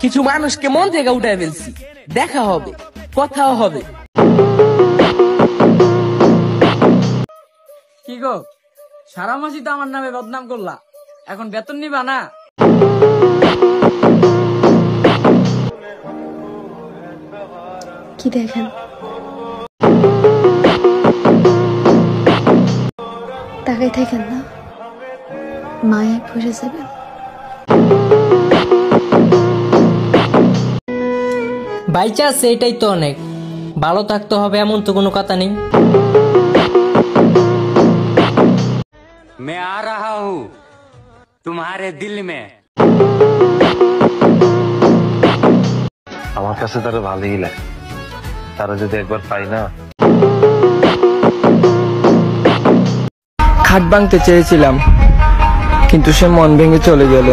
কিছু মানুষকে মন থেকে উঠায় ফেলছি, দেখা হবে, কথাও হবে। কি গো, সারা মাসই তো আমার নামে বদনাম করলা, এখন বেতন নিবা না? কি দেখেন, তাকাই থাকেন না, মায়ে পড়ে যাবেন। বাইচা আছে এটাই তো অনেক, ভালো থাকতে হবে এমন তো কোনো কথা নেই। मैं आ रहा हूँ तुम्हारे दिल में। আমার কাছে তারা ভালোই লাগে, তারা যদি একবার পাই না। খাট ভাঙতে চেয়েছিলাম, কিন্তু সে মন ভেঙে চলে গেল।